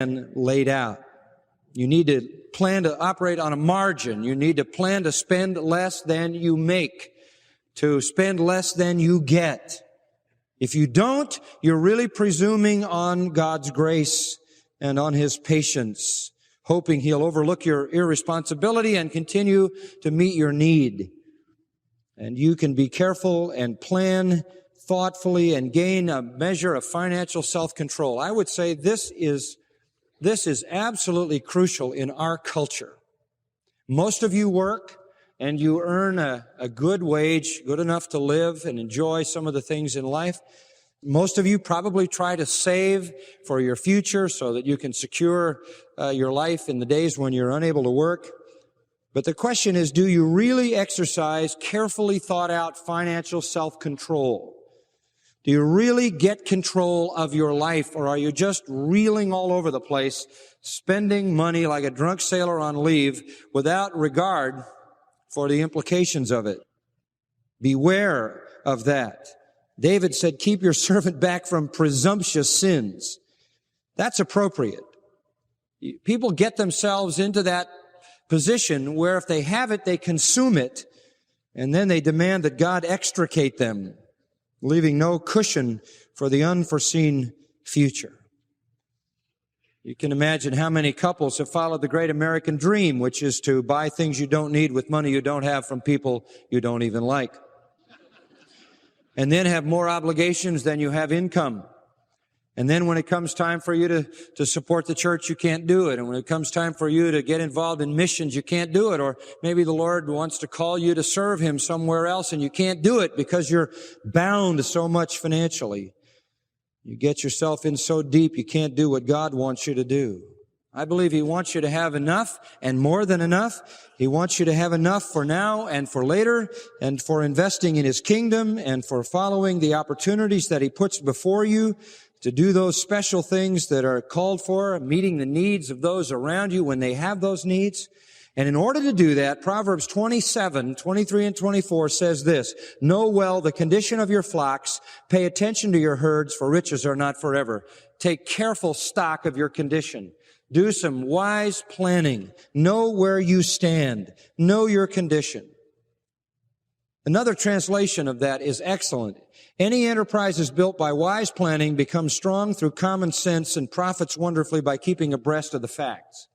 and laid out. You need to plan to operate on a margin. You need to plan to spend less than you make, to spend less than you get. If you don't, you're really presuming on God's grace and on His patience, hoping He'll overlook your irresponsibility and continue to meet your need. And you can be careful and plan thoughtfully and gain a measure of financial self-control. I would say this is absolutely crucial in our culture. Most of you work and you earn a good wage, good enough to live and enjoy some of the things in life. Most of you probably try to save for your future so that you can secure your life in the days when you're unable to work. But the question is, do you really exercise carefully thought out financial self-control? Do you really get control of your life, or are you just reeling all over the place, spending money like a drunk sailor on leave without regard for the implications of it? Beware of that. David said, keep your servant back from presumptuous sins. That's appropriate. People get themselves into that position where if they have it, they consume it, and then they demand that God extricate them, leaving no cushion for the unforeseen future. You can imagine how many couples have followed the great American dream, which is to buy things you don't need with money you don't have from people you don't even like. And then have more obligations than you have income. And then when it comes time for you to support the church, you can't do it. And when it comes time for you to get involved in missions, you can't do it. Or maybe the Lord wants to call you to serve Him somewhere else and you can't do it because you're bound so much financially. You get yourself in so deep you can't do what God wants you to do. I believe He wants you to have enough and more than enough. He wants you to have enough for now and for later and for investing in His kingdom and for following the opportunities that He puts before you to do those special things that are called for, meeting the needs of those around you when they have those needs. And in order to do that, Proverbs 27, 23 and 24 says this, know well the condition of your flocks, pay attention to your herds, for riches are not forever. Take careful stock of your condition. Do some wise planning. Know where you stand. Know your condition. Another translation of that is excellent. Any enterprise is built by wise planning, becomes strong through common sense, and profits wonderfully by keeping abreast of the facts.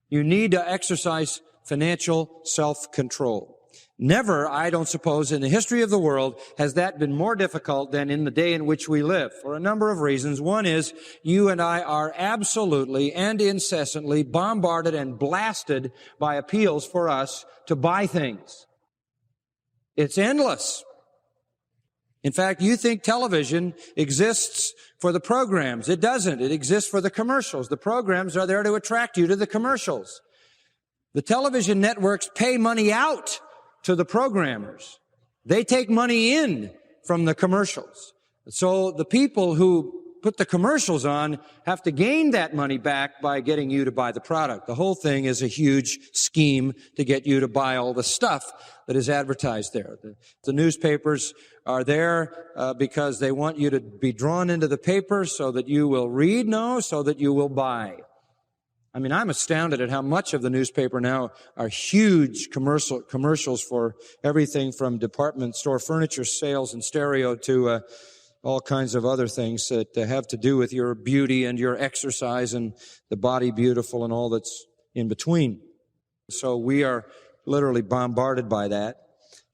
You need to exercise financial self-control. Never, I don't suppose, in the history of the world has that been more difficult than in the day in which we live, for a number of reasons. One is you and I are absolutely and incessantly bombarded and blasted by appeals for us to buy things. It's endless. In fact, you think television exists for the programs. It doesn't. It exists for the commercials. The programs are there to attract you to the commercials. The television networks pay money out to the programmers. They take money in from the commercials. So the people who put the commercials on have to gain that money back by getting you to buy the product. The whole thing is a huge scheme to get you to buy all the stuff that is advertised there. The newspapers are there because they want you to be drawn into the paper so that you will read, no, so that you will buy. I mean, I'm astounded at how much of the newspaper now are huge commercials for everything from department store furniture sales and stereo to all kinds of other things that have to do with your beauty and your exercise and the body beautiful and all that's in between. So we are literally bombarded by that.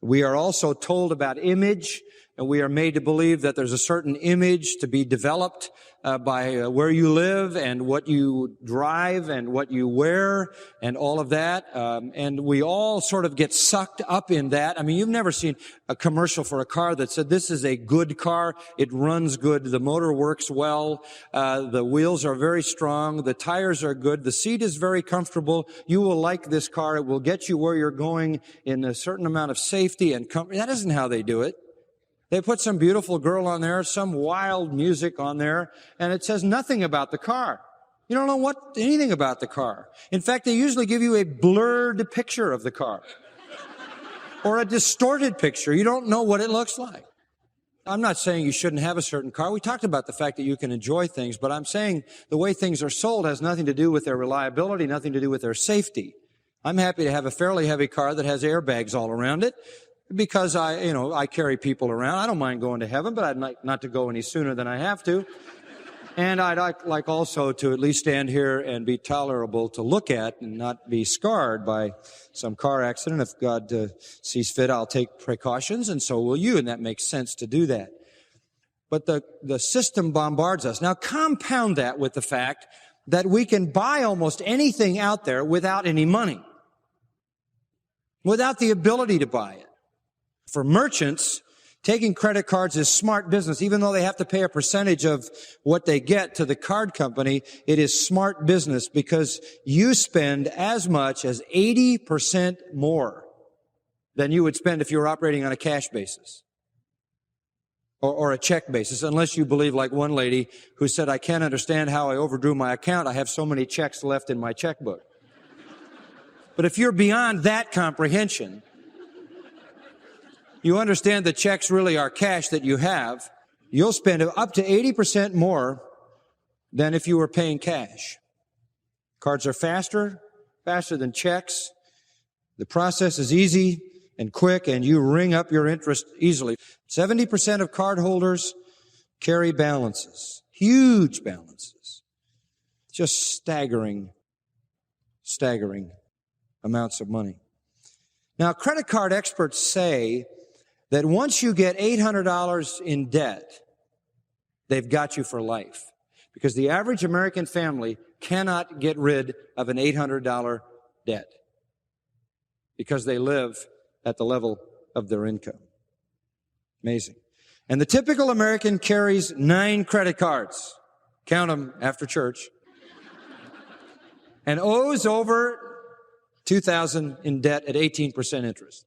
We are also told about image, and we are made to believe that there's a certain image to be developed by where you live and what you drive and what you wear and all of that. And we all sort of get sucked up in that. I mean, you've never seen a commercial for a car that said, this is a good car. It runs good. The motor works well. The wheels are very strong. The tires are good. The seat is very comfortable. You will like this car. It will get you where you're going in a certain amount of safety and comfort. That isn't how they do it. They put some beautiful girl on there, some wild music on there, and it says nothing about the car. You don't know anything about the car. In fact, they usually give you a blurred picture of the car or a distorted picture. You don't know what it looks like. I'm not saying you shouldn't have a certain car. We talked about the fact that you can enjoy things, but I'm saying the way things are sold has nothing to do with their reliability, nothing to do with their safety. I'm happy to have a fairly heavy car that has airbags all around it because I carry people around. I don't mind going to heaven, but I'd like not to go any sooner than I have to. And I'd like also to at least stand here and be tolerable to look at and not be scarred by some car accident. If God sees fit, I'll take precautions, and so will you, and that makes sense to do that. But the system bombards us. Now compound that with the fact that we can buy almost anything out there without any money, without the ability to buy it. For merchants, taking credit cards is smart business. Even though they have to pay a percentage of what they get to the card company, it is smart business because you spend as much as 80% more than you would spend if you were operating on a cash basis or a check basis, unless you believe like one lady who said, I can't understand how I overdrew my account. I have so many checks left in my checkbook. But if you're beyond that comprehension, you understand the checks really are cash that you have, you'll spend up to 80% more than if you were paying cash. Cards are faster than checks. The process is easy and quick, and you ring up your interest easily. 70% of cardholders carry balances, huge balances. Just staggering amounts of money. Now, credit card experts say that once you get $800 in debt, they've got you for life. Because the average American family cannot get rid of an $800 debt because they live at the level of their income. Amazing. And the typical American carries 9 credit cards. Count them after church. And owes over $2,000 in debt at 18% interest.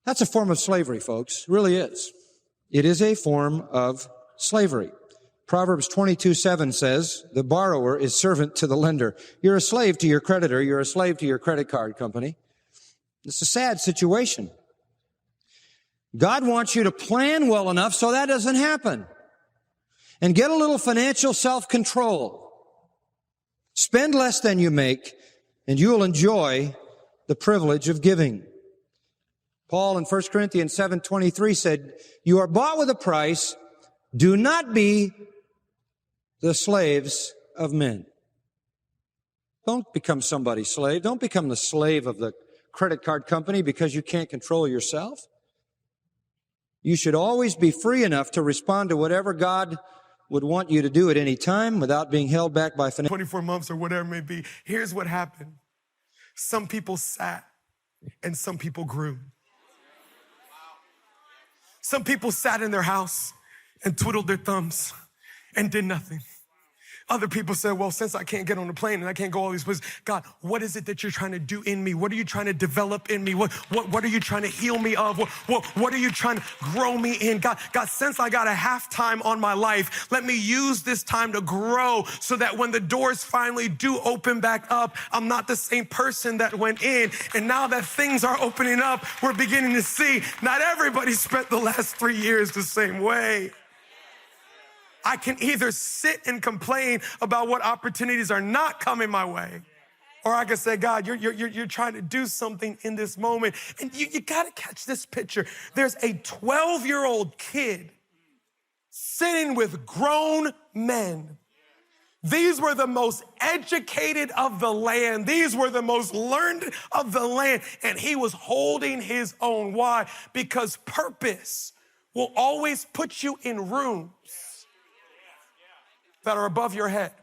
That's a form of slavery, folks. It really is. It is a form of slavery. Proverbs 22:7 says, the borrower is servant to the lender. You're a slave to your creditor. You're a slave to your credit card company. It's a sad situation. God wants you to plan well enough so that doesn't happen. And get a little financial self-control. Spend less than you make, and you'll enjoy the privilege of giving. Paul in 1 Corinthians 7:23 said, you are bought with a price. Do not be the slaves of men. Don't become somebody's slave. Don't become the slave of the credit card company because you can't control yourself. You should always be free enough to respond to whatever God would want you to do at any time without being held back by 24 months or whatever it may be. Here's what happened. Some people sat and some people grew. Some people sat in their house and twiddled their thumbs and did nothing. Other people said, well, since I can't get on the plane and I can't go all these places, God, what is it that you're trying to do in me? What are you trying to develop in me? What are you trying to heal me of? What are you trying to grow me in? God, since I got a halftime on my life, let me use this time to grow so that when the doors finally do open back up, I'm not the same person that went in. And now that things are opening up, we're beginning to see not everybody spent the last 3 years the same way. I can either sit and complain about what opportunities are not coming my way, or I can say, God, you're trying to do something in this moment. And you got to catch this picture. There's a 12-year-old kid sitting with grown men. These were the most educated of the land. These were the most learned of the land. And he was holding his own. Why? Because purpose will always put you in rooms that are above your head.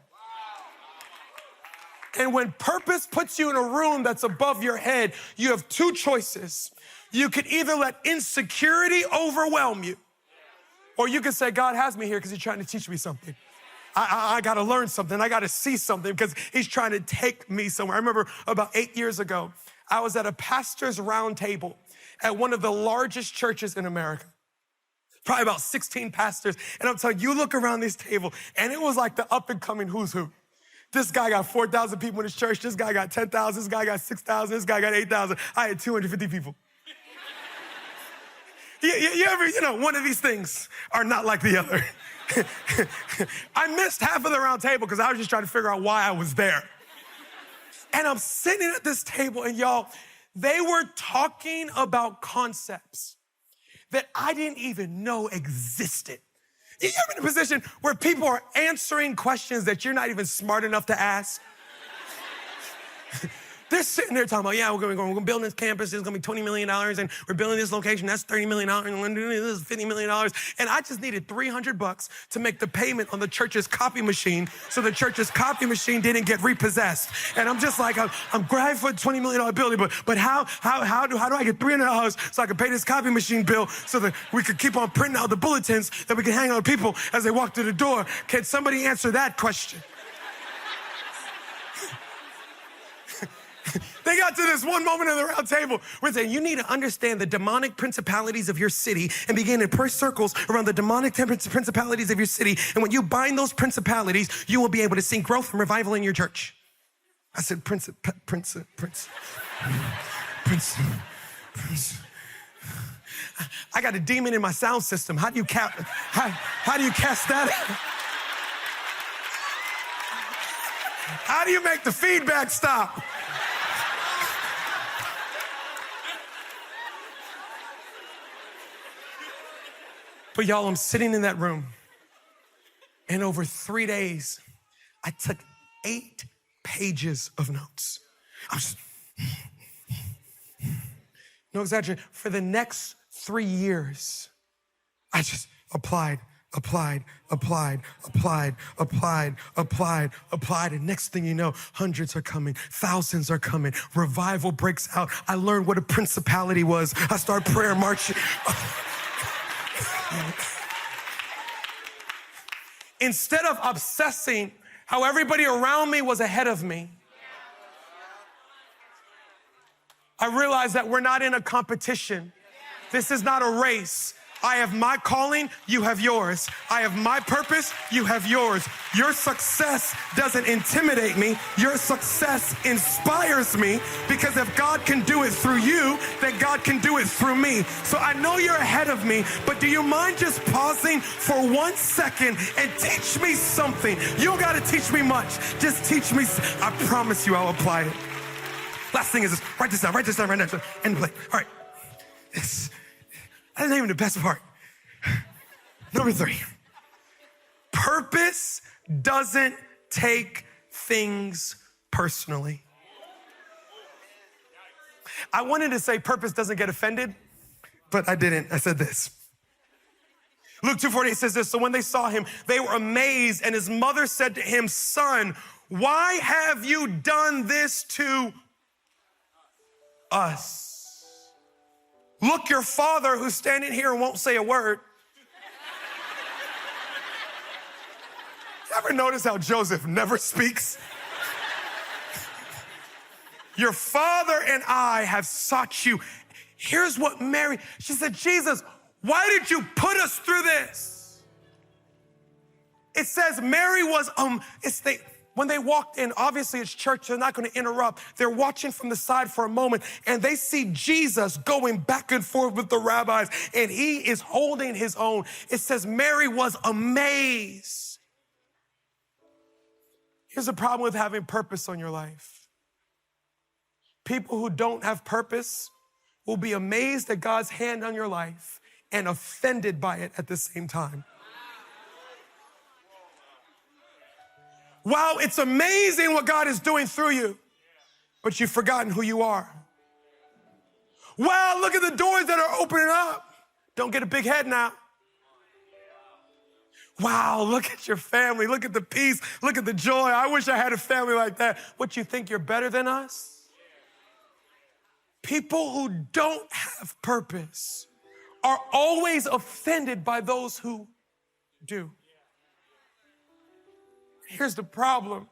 And when purpose puts you in a room that's above your head, you have 2 choices. You could either let insecurity overwhelm you, or you can say, God has me here because he's trying to teach me something. I got to learn something. I got to see something because he's trying to take me somewhere. I remember about 8 years ago, I was at a pastor's round table at one of the largest churches in America. Probably about 16 pastors. And I'm telling you, you look around this table, and it was like the up-and-coming who's who. This guy got 4,000 people in his church. This guy got 10,000. This guy got 6,000. This guy got 8,000. I had 250 people. You ever, one of these things are not like the other. I missed half of the round table because I was just trying to figure out why I was there. And I'm sitting at this table, and y'all, they were talking about concepts that I didn't even know existed. You ever in a position where people are answering questions that you're not even smart enough to ask? They're sitting there talking about, yeah, we're going to build this campus. It's going to be $20 million. And we're building this location. That's $30 million. And we're going to do this $50 million. And I just needed $300 to make the payment on the church's copy machine so the church's copy machine didn't get repossessed. And I'm just like, I'm grabbing for a $20 million building, but how do I get $300 so I can pay this copy machine bill so that we could keep on printing out the bulletins that we can hang on people as they walk through the door? Can somebody answer that question? They got to this one moment in the round table where they say, you need to understand the demonic principalities of your city and begin to push circles around the demonic principalities of your city. And when you bind those principalities, you will be able to see growth and revival in your church. I said, Prince. I got a demon in my sound system. How do you cast that? How do you make the feedback stop? But y'all, I'm sitting in that room, and over 3 days, I took 8 pages of notes. I was just, no exaggeration, for the next 3 years, I just applied. And next thing you know, hundreds are coming, thousands are coming, revival breaks out. I learned what a principality was. I started prayer marching. Instead of obsessing how everybody around me was ahead of me, I realized that we're not in a competition. This is not a race. I have my calling, you have yours. I have my purpose, you have yours. Your success doesn't intimidate me. Your success inspires me, because if God can do it through you, then God can do it through me. So I know you're ahead of me, but do you mind just pausing for 1 second and teach me something? You don't gotta teach me much. Just teach me. I promise you I'll apply it. Last thing is this. Write this down, write now. End play. All right. That's not even the best part. Number 3. Purpose doesn't take things personally. I wanted to say purpose doesn't get offended, but I didn't. I said this. Luke 2:48 says this, so when they saw him, they were amazed, and his mother said to him, son, why have you done this to us? Look, your father who's standing here and won't say a word. You ever notice how Joseph never speaks? Your father and I have sought you. Here's what Mary, she said, Jesus, why did you put us through this? It says Mary was, when they walked in, obviously it's church, they're not going to interrupt. They're watching from the side for a moment, and they see Jesus going back and forth with the rabbis, and he is holding his own. It says Mary was amazed. Here's the problem with having purpose on your life. People who don't have purpose will be amazed at God's hand on your life and offended by it at the same time. Wow, it's amazing what God is doing through you, but you've forgotten who you are. Wow, look at the doors that are opening up. Don't get a big head now. Wow, look at your family. Look at the peace. Look at the joy. I wish I had a family like that. What, you think you're better than us? People who don't have purpose are always offended by those who do. Here's the problem.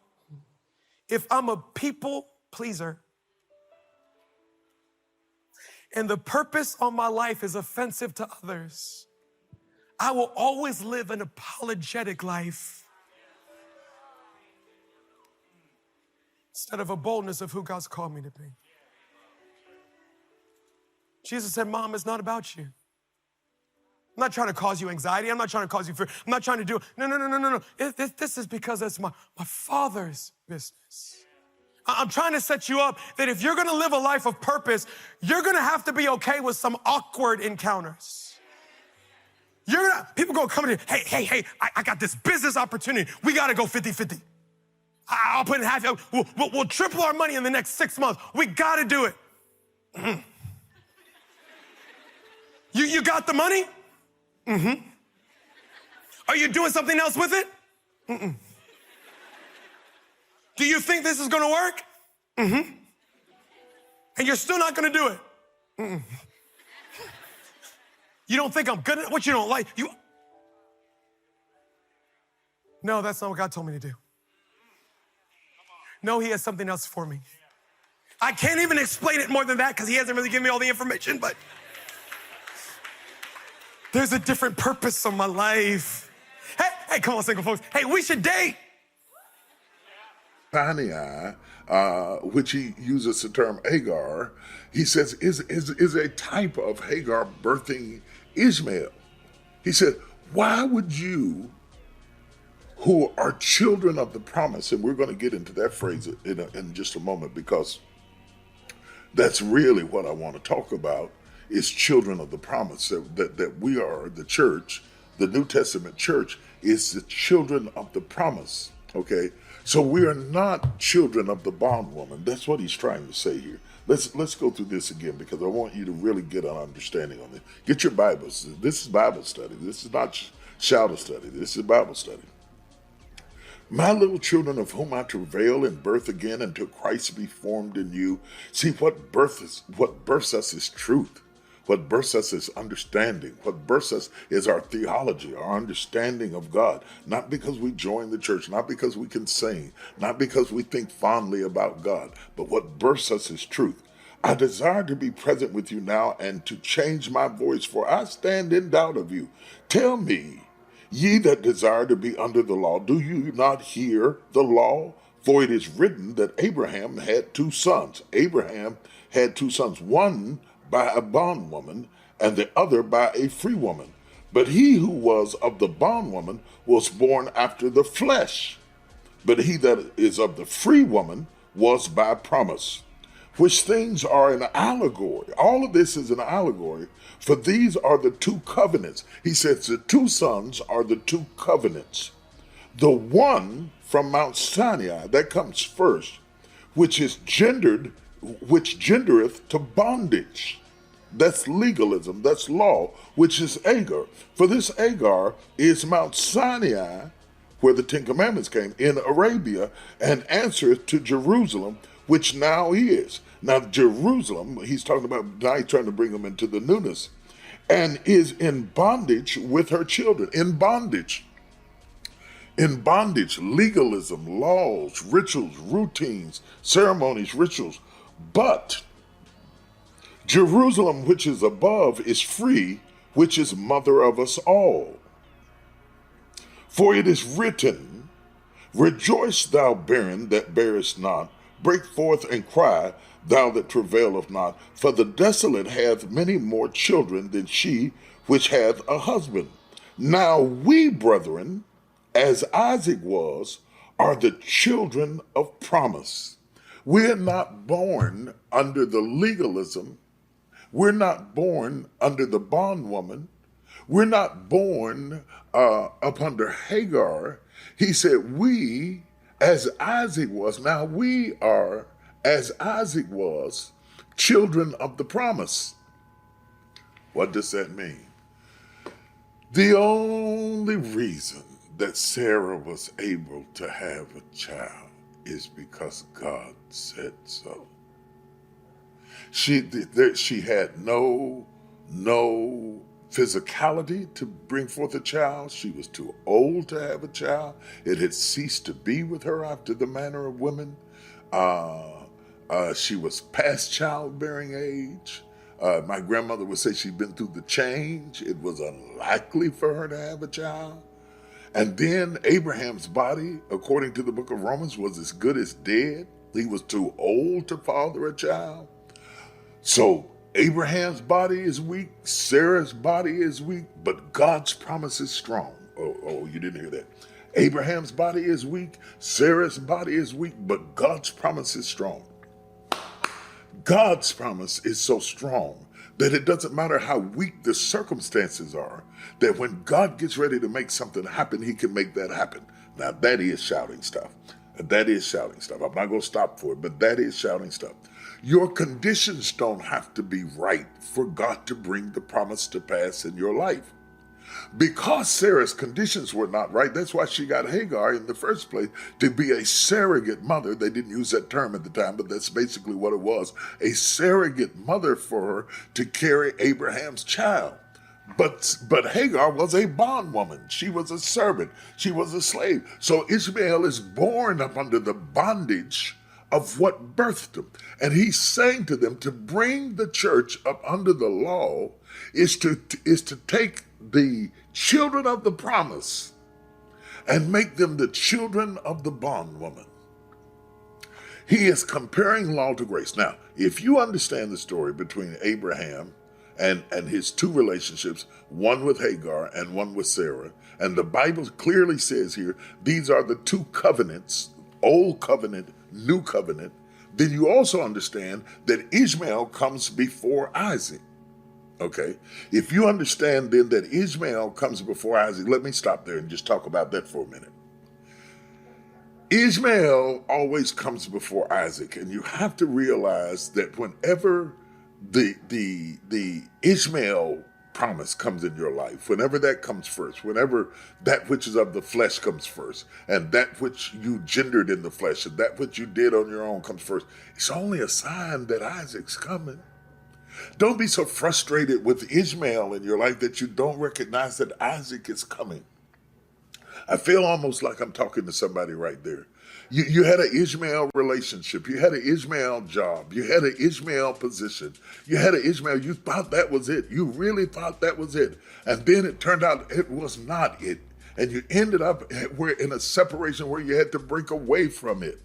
If I'm a people pleaser and the purpose on my life is offensive to others, I will always live an apologetic life instead of a boldness of who God's called me to be. Jesus said, Mom, it's not about you. I'm not trying to cause you anxiety. I'm not trying to cause you fear. I'm not trying to do, no. This is because it's my Father's business. I'm trying to set you up that if you're gonna live a life of purpose, you're gonna have to be okay with some awkward encounters. People gonna come in here, hey, I got this business opportunity. We gotta go 50-50. I'll put in half, we'll triple our money in the next 6 months. We gotta do it. You got the money? Mm-hmm. Are you doing something else with it? Mm-mm. Do you think this is gonna work? Mm-hmm. And you're still not gonna do it? Mm-mm. You don't think I'm good at what you don't like? No, that's not what God told me to do. No, he has something else for me. I can't even explain it more than that because he hasn't really given me all the information, but there's a different purpose on my life. Hey, come on, single folks. Hey, we should date. Sinai, which he uses the term Hagar, he says is a type of Hagar birthing Ishmael. He said, why would you, who are children of the promise, and we're going to get into that phrase in just a moment, because that's really what I want to talk about, is children of the promise, that we are the church. The New Testament church is the children of the promise, okay? So we are not children of the bondwoman. That's what he's trying to say here. Let's go through this again, because I want you to really get an understanding on this. Get your Bibles. This is Bible study. This is not shadow study. This is Bible study. My little children, of whom I travail in birth again until Christ be formed in you. See, what births us is truth. What births us is understanding. What births us is our theology, our understanding of God. Not because we join the church, not because we can sing, not because we think fondly about God, but what births us is truth. I desire to be present with you now and to change my voice, for I stand in doubt of you. Tell me, ye that desire to be under the law, do you not hear the law? For it is written that Abraham had 2 sons. Abraham had 2 sons, one by a bondwoman and the other by a free woman. But he who was of the bondwoman was born after the flesh. But he that is of the free woman was by promise. Which things are an allegory. All of this is an allegory, for these are the 2 covenants. He says the 2 sons are the 2 covenants. The one from Mount Sinai, that comes first, which gendereth to bondage. That's legalism, that's law, which is Agar. For this Agar is Mount Sinai, where the 10 Commandments came, in Arabia, and answereth to Jerusalem, which now is. Now Jerusalem, he's talking about, now he's trying to bring them into the newness, and is in bondage with her children. In bondage, legalism, laws, rituals, routines, ceremonies, rituals. But Jerusalem, which is above, is free, which is mother of us all. For it is written, rejoice, thou barren that bearest not, break forth and cry, thou that travaileth not, for the desolate hath many more children than she which hath a husband. Now we, brethren, as Isaac was, are the children of promise. We're not born under the legalism. We're not born under the bondwoman. We're not born up under Hagar. He said, we, as Isaac was, now we are, as Isaac was, children of the promise. What does that mean? The only reason that Sarah was able to have a child is because God said so. She had no physicality to bring forth a child. She was too old to have a child. It had ceased to be with her after the manner of women. She was past childbearing age. My grandmother would say she'd been through the change. It was unlikely for her to have a child. And then Abraham's body, according to the book of Romans, was as good as dead. He was too old to father a child. So Abraham's body is weak, Sarah's body is weak, but God's promise is strong. Oh, you didn't hear that. Abraham's body is weak, Sarah's body is weak, but God's promise is strong. God's promise is so strong that it doesn't matter how weak the circumstances are, that when God gets ready to make something happen, he can make that happen. Now that is shouting stuff. That is shouting stuff. I'm not going to stop for it, but that is shouting stuff. Your conditions don't have to be right for God to bring the promise to pass in your life. Because Sarah's conditions were not right, that's why she got Hagar in the first place, to be a surrogate mother. They didn't use that term at the time, but that's basically what it was. A surrogate mother for her to carry Abraham's child. But Hagar was a bondwoman. She was a servant. She was a slave. So Ishmael is born up under the bondage of what birthed him. And he's saying to them to bring the church up under the law is to take the children of the promise and make them the children of the bondwoman. He is comparing law to grace. Now, if you understand the story between Abraham and his two relationships, one with Hagar and one with Sarah, and the Bible clearly says here, these are the two covenants, old covenant, new covenant, then you also understand that Ishmael comes before Isaac. Okay, if you understand then that Ishmael comes before Isaac, let me stop there and just talk about that for a minute. Ishmael always comes before Isaac, and you have to realize that whenever the Ishmael promise comes in your life, whenever that comes first, whenever that which is of the flesh comes first, and that which you gendered in the flesh, and that which you did on your own comes first, it's only a sign that Isaac's coming. Don't be so frustrated with Ishmael in your life that you don't recognize that Isaac is coming. I feel almost like I'm talking to somebody right there. You had an Ishmael relationship. You had an Ishmael job. You had an Ishmael position. You had an Ishmael. You thought that was it. You really thought that was it. And then it turned out it was not it. And you ended up in a separation where you had to break away from it.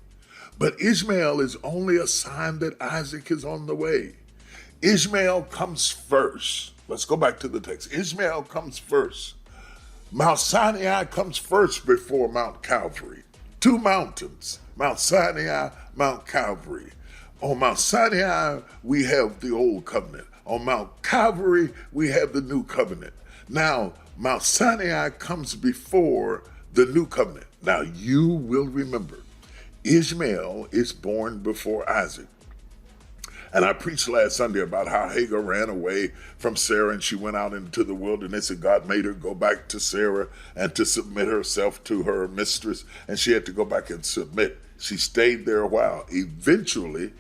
But Ishmael is only a sign that Isaac is on the way. Ishmael comes first. Let's go back to the text. Ishmael comes first. Mount Sinai comes first before Mount Calvary. Two mountains, Mount Sinai, Mount Calvary. On Mount Sinai, we have the old covenant. On Mount Calvary, we have the new covenant. Now, Mount Sinai comes before the new covenant. Now, you will remember, Ishmael is born before Isaac. And I preached last Sunday about how Hagar ran away from Sarah and she went out into the wilderness, and God made her go back to Sarah and to submit herself to her mistress, and she had to go back and submit. She stayed there a while. Eventually,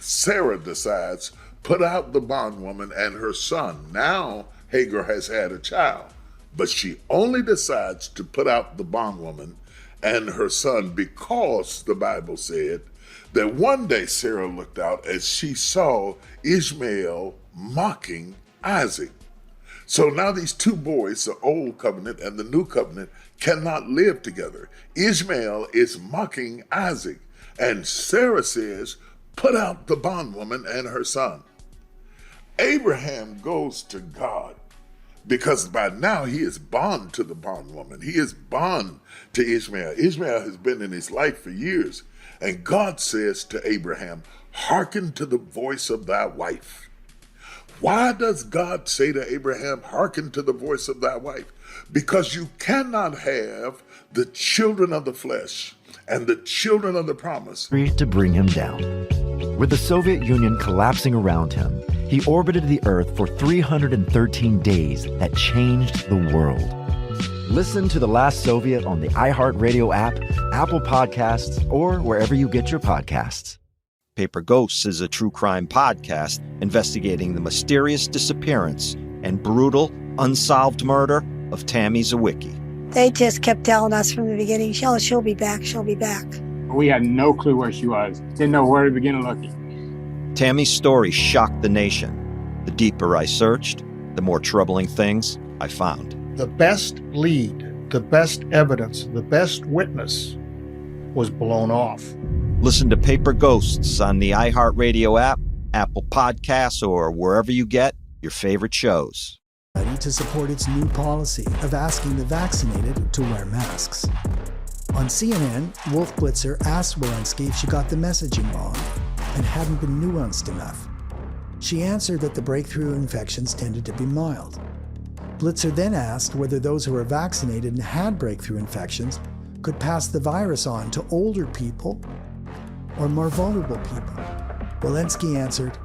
Sarah decides, put out the bondwoman and her son. Now Hagar has had a child, but she only decides to put out the bondwoman and her son because the Bible said that one day Sarah looked out as she saw Ishmael mocking Isaac. So now these two boys, the old covenant and the new covenant, cannot live together. Ishmael is mocking Isaac, and Sarah says, put out the bondwoman and her son. Abraham goes to God because by now he is bond to the bondwoman. He is bond to Ishmael. Ishmael has been in his life for years. And God says to Abraham, hearken to the voice of thy wife. Why does God say to Abraham, hearken to the voice of thy wife? Because you cannot have the children of the flesh and the children of the promise to bring him down. With the Soviet Union collapsing around him, he orbited the Earth for 313 days that changed the world. Listen to The Last Soviet on the iHeartRadio app, Apple Podcasts, or wherever you get your podcasts. Paper Ghosts is a true crime podcast investigating the mysterious disappearance and brutal, unsolved murder of Tammy Zawicki. They just kept telling us from the beginning, she'll be back, she'll be back. We had no clue where she was. Didn't know where to begin looking. Tammy's story shocked the nation. The deeper I searched, the more troubling things I found. The best lead, the best evidence, the best witness was blown off. Listen to Paper Ghosts on the iHeartRadio app, Apple Podcasts, or wherever you get your favorite shows. To support its new policy of asking the vaccinated to wear masks. On CNN, Wolf Blitzer asked Walensky if she got the messaging wrong and hadn't been nuanced enough. She answered that the breakthrough infections tended to be mild. Blitzer then asked whether those who were vaccinated and had breakthrough infections could pass the virus on to older people or more vulnerable people. Walensky answered,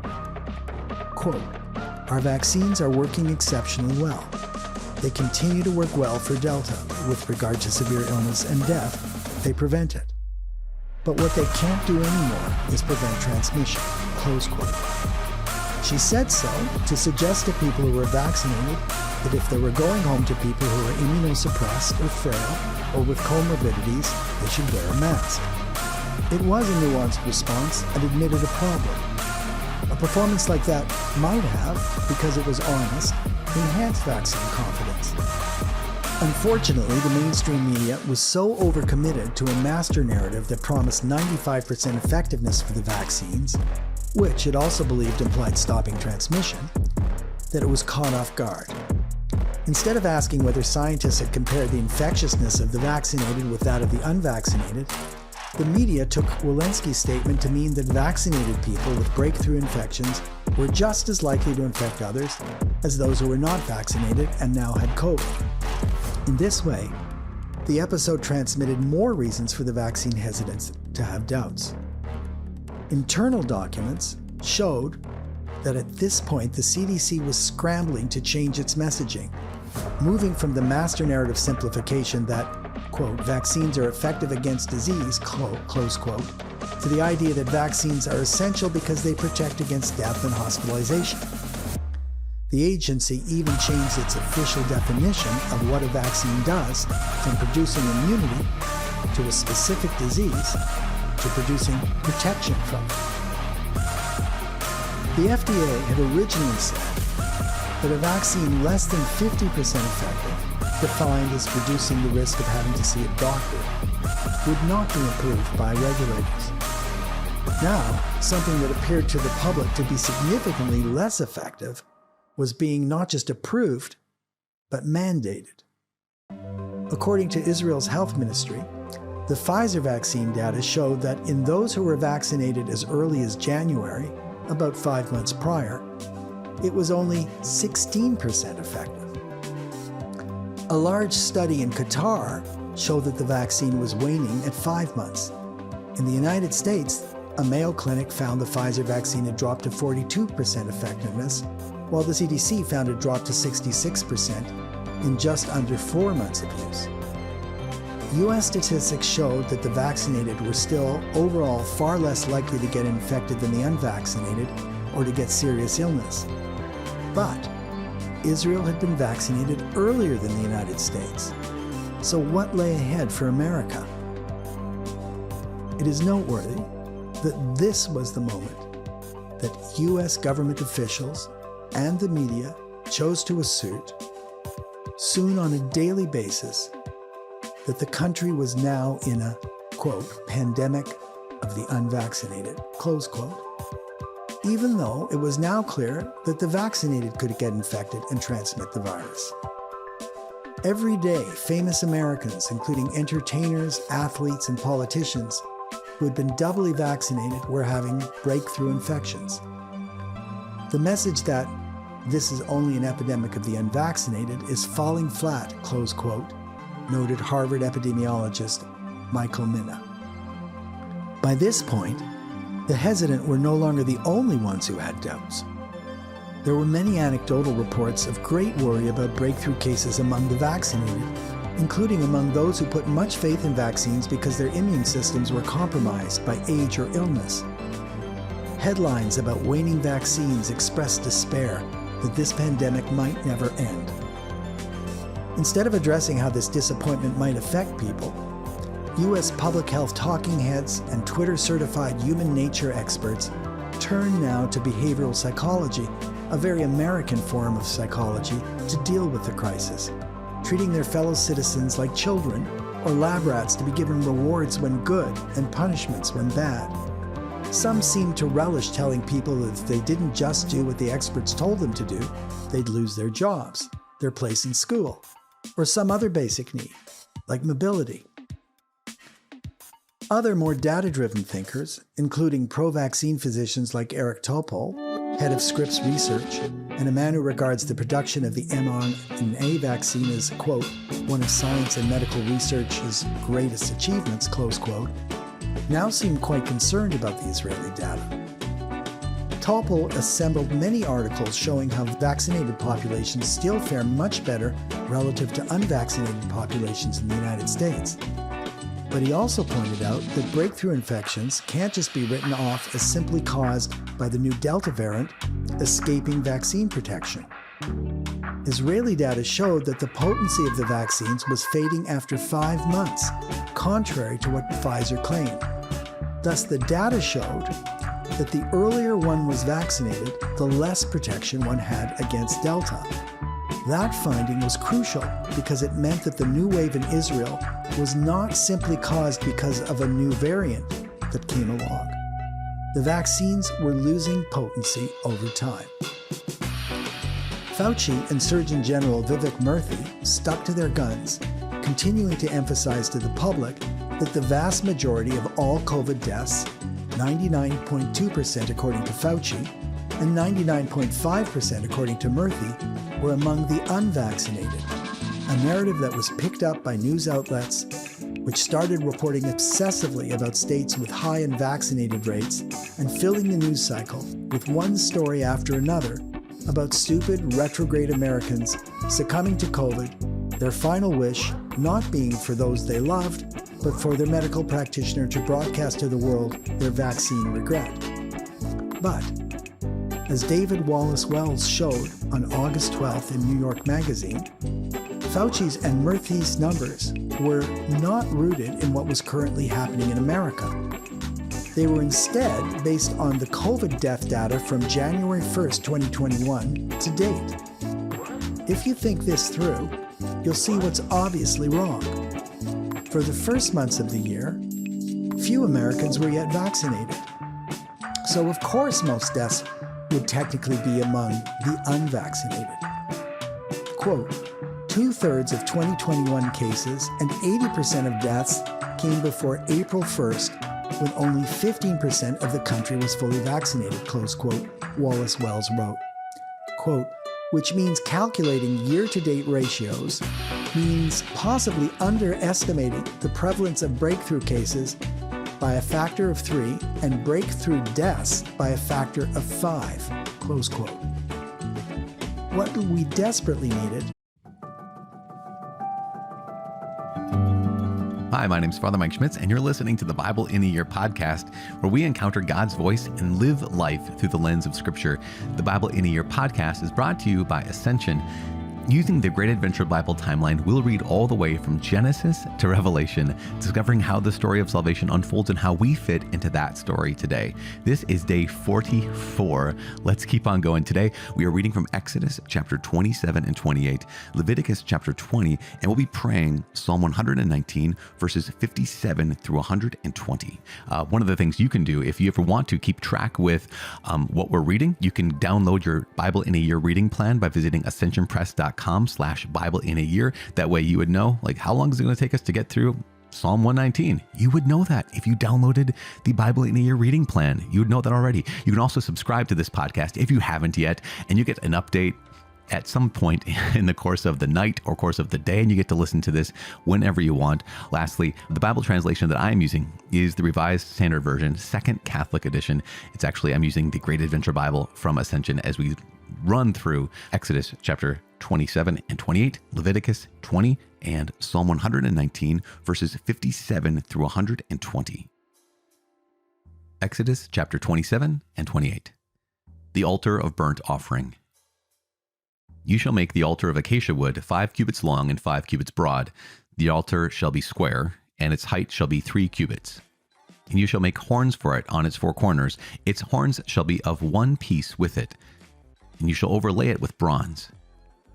quote, "Our vaccines are working exceptionally well. They continue to work well for Delta. With regard to severe illness and death, they prevent it. But what they can't do anymore is prevent transmission," close quote. She said so to suggest to people who were vaccinated that if they were going home to people who were immunosuppressed or frail or with comorbidities, they should wear a mask. It was a nuanced response and admitted a problem. A performance like that might have, because it was honest, enhanced vaccine confidence. Unfortunately, the mainstream media was so overcommitted to a master narrative that promised 95% effectiveness for the vaccines, which it also believed implied stopping transmission, that it was caught off guard. Instead of asking whether scientists had compared the infectiousness of the vaccinated with that of the unvaccinated, the media took Walensky's statement to mean that vaccinated people with breakthrough infections were just as likely to infect others as those who were not vaccinated and now had COVID. In this way, the episode transmitted more reasons for the vaccine hesitants to have doubts. Internal documents showed that at this point the CDC was scrambling to change its messaging, moving from the master narrative simplification that, quote, "vaccines are effective against disease," close quote, to the idea that vaccines are essential because they protect against death and hospitalization. The agency even changed its official definition of what a vaccine does from producing immunity to a specific disease to producing protection from it. The FDA had originally said that a vaccine less than 50% effective, defined as reducing the risk of having to see a doctor, would not be approved by regulators. Now, something that appeared to the public to be significantly less effective was being not just approved, but mandated. According to Israel's health ministry, the Pfizer vaccine data showed that in those who were vaccinated as early as January, about 5 months prior, it was only 16% effective. A large study in Qatar showed that the vaccine was waning at 5 months. In the United States, a Mayo Clinic found the Pfizer vaccine had dropped to 42% effectiveness, while the CDC found it dropped to 66% in just under 4 months of use. U.S. statistics showed that the vaccinated were still overall far less likely to get infected than the unvaccinated or to get serious illness. But Israel had been vaccinated earlier than the United States. So what lay ahead for America? It is noteworthy that this was the moment that U.S. government officials and the media chose to assert, soon on a daily basis, that the country was now in a, quote, pandemic of the unvaccinated, close quote, even though it was now clear that the vaccinated could get infected and transmit the virus. Every day, famous Americans, including entertainers, athletes, and politicians who had been doubly vaccinated, were having breakthrough infections. The message that this is only an epidemic of the unvaccinated is falling flat, close quote, noted Harvard epidemiologist Michael Mina. By this point, the hesitant were no longer the only ones who had doubts. There were many anecdotal reports of great worry about breakthrough cases among the vaccinated, including among those who put much faith in vaccines because their immune systems were compromised by age or illness. Headlines about waning vaccines expressed despair that this pandemic might never end. Instead of addressing how this disappointment might affect people, U.S. public health talking heads and Twitter-certified human nature experts turn now to behavioral psychology, a very American form of psychology, to deal with the crisis, treating their fellow citizens like children or lab rats to be given rewards when good and punishments when bad. Some seem to relish telling people that if they didn't just do what the experts told them to do, they'd lose their jobs, their place in school, or some other basic need, like mobility. Other more data-driven thinkers, including pro-vaccine physicians like Eric Topol, head of Scripps Research, and a man who regards the production of the mRNA vaccine as, quote, one of science and medical research's greatest achievements, close quote, now seem quite concerned about the Israeli data. Topol assembled many articles showing how vaccinated populations still fare much better relative to unvaccinated populations in the United States. But he also pointed out that breakthrough infections can't just be written off as simply caused by the new Delta variant escaping vaccine protection. Israeli data showed that the potency of the vaccines was fading after 5 months, contrary to what Pfizer claimed. Thus, the data showed that the earlier one was vaccinated, the less protection one had against Delta. That finding was crucial because it meant that the new wave in Israel was not simply caused because of a new variant that came along. The vaccines were losing potency over time. Fauci and Surgeon General Vivek Murthy stuck to their guns, continuing to emphasize to the public that the vast majority of all COVID deaths, 99.2% according to Fauci, and 99.5% according to Murthy, were among the unvaccinated, a narrative that was picked up by news outlets which started reporting obsessively about states with high unvaccinated rates and filling the news cycle with one story after another about stupid, retrograde Americans succumbing to COVID, their final wish not being for those they loved, but for their medical practitioner to broadcast to the world their vaccine regret. But, as David Wallace Wells showed on August 12th in New York Magazine, Fauci's and Murthy's numbers were not rooted in what was currently happening in America. They were instead based on the COVID death data from January 1st, 2021 to date. If you think this through, you'll see what's obviously wrong. For the first months of the year, few Americans were yet vaccinated. So of course most deaths would technically be among the unvaccinated. Quote, 2/3 of 2021 cases and 80% of deaths came before April 1st, when only 15% of the country was fully vaccinated, close quote, Wallace Wells wrote. Quote, which means calculating year-to-date ratios means possibly underestimating the prevalence of breakthrough cases by a factor of 3 and breakthrough deaths by a factor of 5, close quote. What we desperately needed. Hi, my name's Father Mike Schmitz, and you're listening to the Bible in a Year podcast, where we encounter God's voice and live life through the lens of Scripture. The Bible in a Year podcast is brought to you by Ascension. Using the Great Adventure Bible timeline, we'll read all the way from Genesis to Revelation, discovering how the story of salvation unfolds and how we fit into that story today. This is day 44. Let's keep on going. Today, we are reading from Exodus chapter 27 and 28, Leviticus chapter 20, and we'll be praying Psalm 119, verses 57 through 120. One of the things you can do, if you ever want to keep track with what we're reading, you can download your Bible in a Year reading plan by visiting ascensionpress.com/Bible in a Year. That way you would know, like, how long is it going to take us to get through Psalm 119? You would know that if you downloaded the Bible in a Year reading plan. You would know that already. You can also subscribe to this podcast if you haven't yet, and you get an update at some point in the course of the night or course of the day, and you get to listen to this whenever you want. Lastly, the Bible translation that I'm using is the Revised Standard Version, Second Catholic Edition. I'm using the Great Adventure Bible from Ascension as we run through Exodus chapter 27 and 28, Leviticus 20, and Psalm 119, verses 57 through 120. Exodus chapter 27 and 28. The altar of burnt offering. You shall make the altar of acacia wood 5 cubits long and 5 cubits broad. The altar shall be square, and its height shall be 3 cubits. And you shall make horns for it on its 4 corners. Its horns shall be of one piece with it. And you shall overlay it with bronze.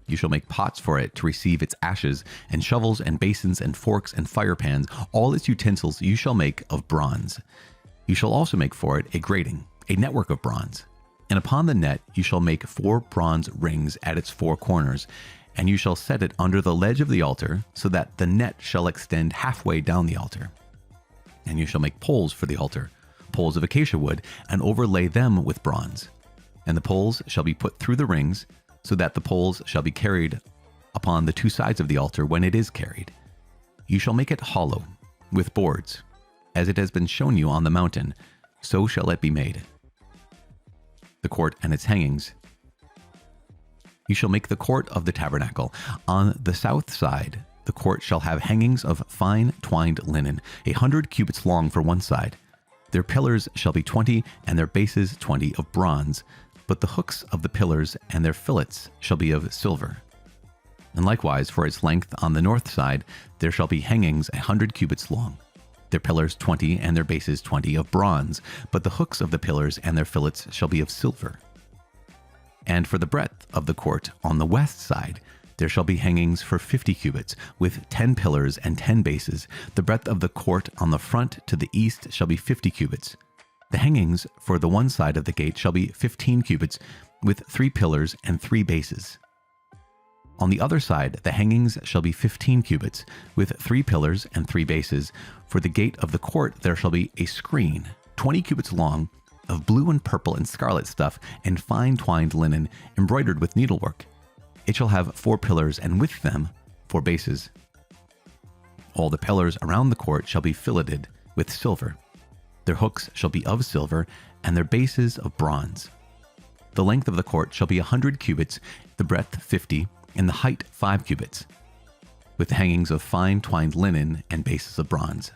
You shall make pots for it to receive its ashes, and shovels and basins and forks and fire pans. All its utensils you shall make of bronze. You shall also make for it a grating, a network of bronze. And upon the net you shall make 4 bronze rings at its 4 corners, and you shall set it under the ledge of the altar, so that the net shall extend halfway down the altar. And you shall make poles for the altar, poles of acacia wood, and overlay them with bronze. And the poles shall be put through the rings, so that the poles shall be carried upon the 2 sides of the altar when it is carried. You shall make it hollow, with boards. As it has been shown you on the mountain, so shall it be made. The court and its hangings. You shall make the court of the tabernacle. On the south side, the court shall have hangings of fine twined linen, 100 cubits long for one side. Their pillars shall be 20, and their bases 20 of bronze, but the hooks of the pillars and their fillets shall be of silver. And likewise, for its length on the north side, there shall be hangings 100 cubits long. Their pillars 20, and their bases 20 of bronze, but the hooks of the pillars and their fillets shall be of silver. And for the breadth of the court on the west side, there shall be hangings for 50 cubits, with 10 pillars and 10 bases. The breadth of the court on the front to the east shall be 50 cubits. The hangings for the one side of the gate shall be 15 cubits, with 3 pillars and 3 bases. On the other side, the hangings shall be 15 cubits, with 3 pillars and 3 bases. For the gate of the court there shall be a screen, 20 cubits long, of blue and purple and scarlet stuff, and fine twined linen, embroidered with needlework. It shall have 4 pillars, and with them 4 bases. All the pillars around the court shall be filleted with silver. Their hooks shall be of silver, and their bases of bronze. The length of the court shall be 100 cubits, the breadth 50, and the height 5 cubits, with hangings of fine twined linen and bases of bronze.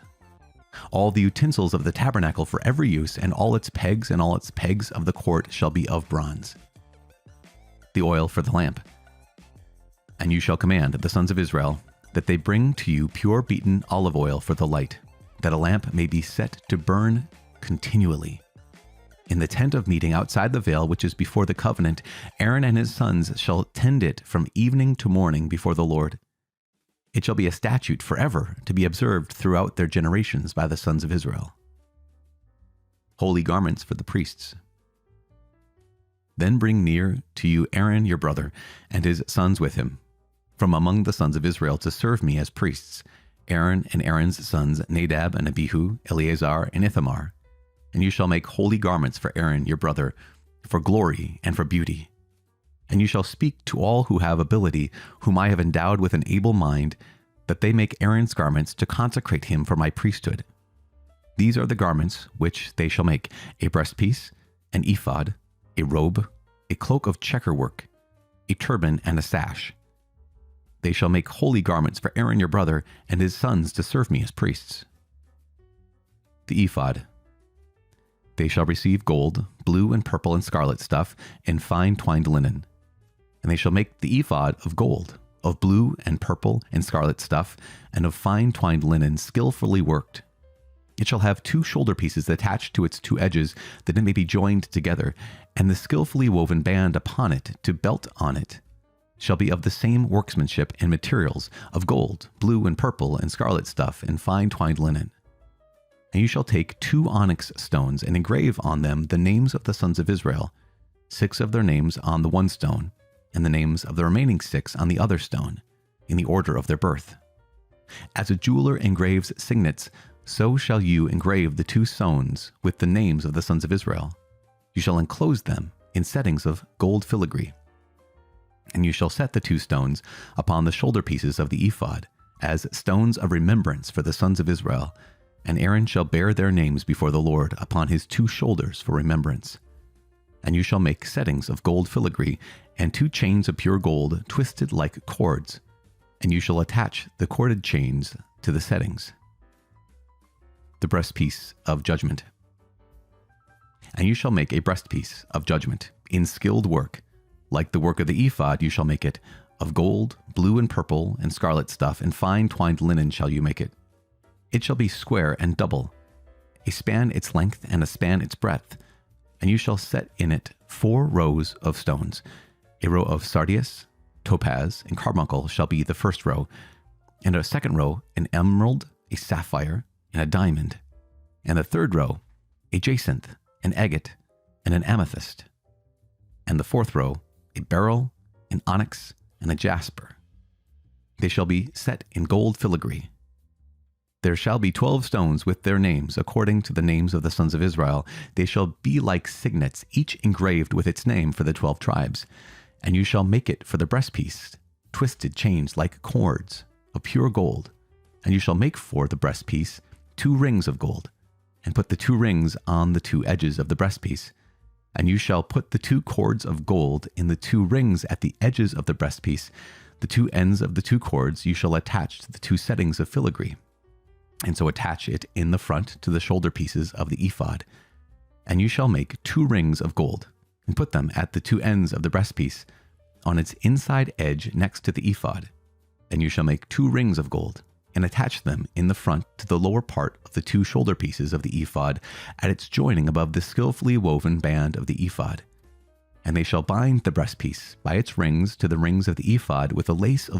All the utensils of the tabernacle for every use, and all its pegs of the court shall be of bronze. The oil for the lamp. And you shall command the sons of Israel that they bring to you pure beaten olive oil for the light, that a lamp may be set to burn continually. In the tent of meeting outside the veil which is before the covenant, Aaron and his sons shall tend it from evening to morning before the Lord. It shall be a statute forever to be observed throughout their generations by the sons of Israel. Holy garments for the priests. Then bring near to you Aaron your brother, and his sons with him, from among the sons of Israel to serve me as priests, Aaron and Aaron's sons Nadab and Abihu, Eleazar and Ithamar. And you shall make holy garments for Aaron your brother, for glory and for beauty. And you shall speak to all who have ability, whom I have endowed with an able mind, that they make Aaron's garments to consecrate him for my priesthood. These are the garments which they shall make: a breastpiece, an ephod, a robe, a cloak of checker work, a turban, and a sash. They shall make holy garments for Aaron your brother and his sons to serve me as priests. The ephod. They shall receive gold, blue and purple and scarlet stuff, and fine twined linen. And they shall make the ephod of gold, of blue and purple and scarlet stuff, and of fine twined linen skillfully worked. It shall have 2 shoulder pieces attached to its 2 edges, that it may be joined together, and the skillfully woven band upon it to belt on it shall be of the same workmanship and materials, of gold, blue and purple and scarlet stuff, and fine twined linen. And you shall take 2 onyx stones and engrave on them the names of the sons of Israel, 6 of their names on the one stone, and the names of the remaining 6 on the other stone, in the order of their birth. As a jeweler engraves signets, so shall you engrave the 2 stones with the names of the sons of Israel. You shall enclose them in settings of gold filigree. And you shall set the 2 stones upon the shoulder pieces of the ephod, as stones of remembrance for the sons of Israel, and Aaron shall bear their names before the Lord upon his 2 shoulders for remembrance. And you shall make settings of gold filigree, and 2 chains of pure gold twisted like cords, and you shall attach the corded chains to the settings. The breastpiece of judgment. And you shall make a breastpiece of judgment in skilled work. Like the work of the ephod you shall make it, of gold, blue and purple and scarlet stuff, and fine twined linen shall you make it. It shall be square and double, a span its length and a span its breadth, and you shall set in it 4 rows of stones. A row of sardius, topaz, and carbuncle shall be the first row, and a second row an emerald, a sapphire, and a diamond, and the third row a jacinth, an agate, and an amethyst. And the fourth row, a beryl, an onyx, and a jasper. They shall be set in gold filigree. There shall be 12 stones with their names, according to the names of the sons of Israel. They shall be like signets, each engraved with its name for the 12 tribes. And you shall make it for the breastpiece, twisted chains like cords of pure gold. And you shall make for the breastpiece 2 rings of gold, and put the 2 rings on the 2 edges of the breastpiece. And you shall put the 2 cords of gold in the 2 rings at the edges of the breastpiece. The 2 ends of the 2 cords you shall attach to the 2 settings of filigree, and so attach it in the front to the shoulder pieces of the ephod. And you shall make 2 rings of gold, and put them at the 2 ends of the breastpiece, on its inside edge next to the ephod. And you shall make 2 rings of gold, and attach them in the front to the lower part of the 2 shoulder pieces of the ephod, at its joining above the skillfully woven band of the ephod. And they shall bind the breastpiece by its rings to the rings of the ephod with a lace of